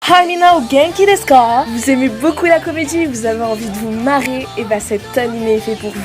Hi Mina, genki desu ka? Vous aimez beaucoup la comédie, vous avez envie de vous marrer, et bah cet animé est fait pour vous.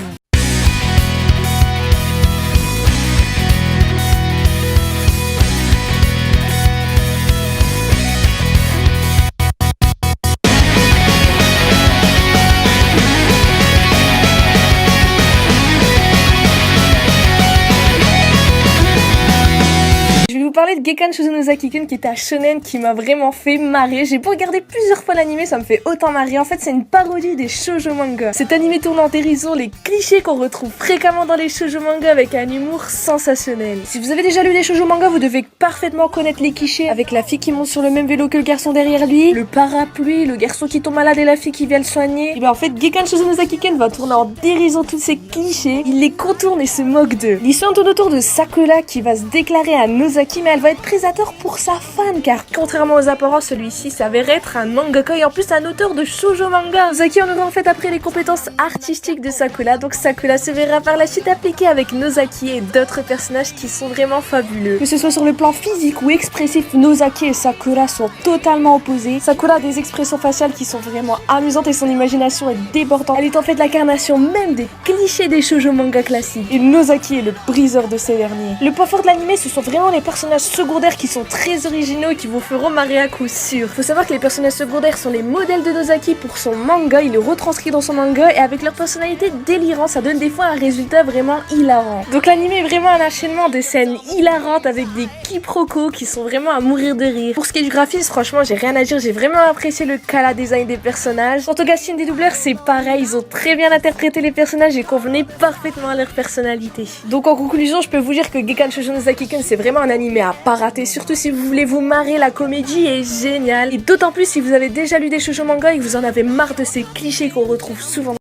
Je vais vous parler de Gekkan Shoujo no Zaki-kun qui est un shonen qui m'a vraiment fait marrer. J'ai beau regarder plusieurs fois l'anime, ça me fait autant marrer. En fait, c'est une parodie des shoujo manga. Cet anime tourne en dérision les clichés qu'on retrouve fréquemment dans les shoujo manga avec un humour sensationnel. Si vous avez déjà lu les shoujo manga, vous devez parfaitement connaître les clichés avec la fille qui monte sur le même vélo que le garçon derrière lui, le parapluie, le garçon qui tombe malade et la fille qui vient le soigner. Et bien en fait, Gekkan Shoujo no Zaki-kun va tourner en dérision tous ces clichés. Il les contourne et se moque d'eux. L'histoire tourne autour de Sakura qui va se déclarer à Nozaki, mais elle va être prise à tort pour sa fan, car contrairement aux apparences, celui-ci s'avère être un mangaka et en plus un auteur de shoujo manga. Nozaki en aura en fait après les compétences artistiques de Sakura, donc Sakura se verra par la suite appliquée avec Nozaki et d'autres personnages qui sont vraiment fabuleux. Que ce soit sur le plan physique ou expressif, Nozaki et Sakura sont totalement opposés. Sakura a des expressions faciales qui sont vraiment amusantes et son imagination est débordante. Elle est en fait l'incarnation même des clichés des shoujo manga classiques. Et Nozaki est le briseur de ces derniers. Le point fort de l'anime, ce sont vraiment les personnages secondaires qui sont très originaux et qui vous feront marrer à coup sûr. Faut savoir que les personnages secondaires sont les modèles de Nozaki pour son manga, il le retranscrit dans son manga et avec leur personnalité délirante, ça donne des fois un résultat vraiment hilarant. Donc l'anime est vraiment un enchaînement de scènes hilarantes avec des quiproquos qui sont vraiment à mourir de rire. Pour ce qui est du graphisme, franchement j'ai rien à dire, j'ai vraiment apprécié le kala design des personnages. Quant au casting des doubleurs, c'est pareil, ils ont très bien interprété les personnages et convenaient parfaitement à leur personnalité. Donc en conclusion, je peux vous dire que Gekkan Shoujo no Zaki-kun c'est vraiment un anime à pas rater, surtout si vous voulez vous marrer, la comédie est géniale. Et d'autant plus si vous avez déjà lu des shoujo manga et que vous en avez marre de ces clichés qu'on retrouve souvent.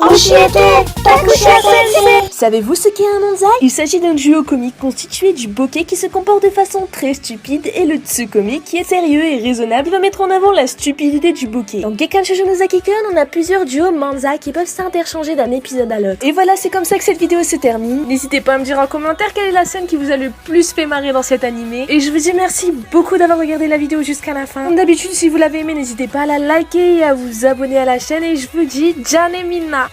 Savez-vous ce qu'est un onzai? Il s'agit d'un duo comique constitué du bokeh qui se comporte de façon très stupide et le tsukomi qui est sérieux et raisonnable et va mettre en avant la stupidité du bokeh. Dans Gekkan Shoujo no Zaki-kun, on a plusieurs duos manzai qui peuvent s'interchanger d'un épisode à l'autre. Et voilà, c'est comme ça que cette vidéo se termine. N'hésitez pas à me dire en commentaire quelle est la scène qui vous a le plus fait marrer dans cet animé. Et je vous dis merci beaucoup d'avoir regardé la vidéo jusqu'à la fin. Comme d'habitude, si vous l'avez aimé, n'hésitez pas à la liker et à vous abonner à la chaîne. Et je vous dis, Jane Minna!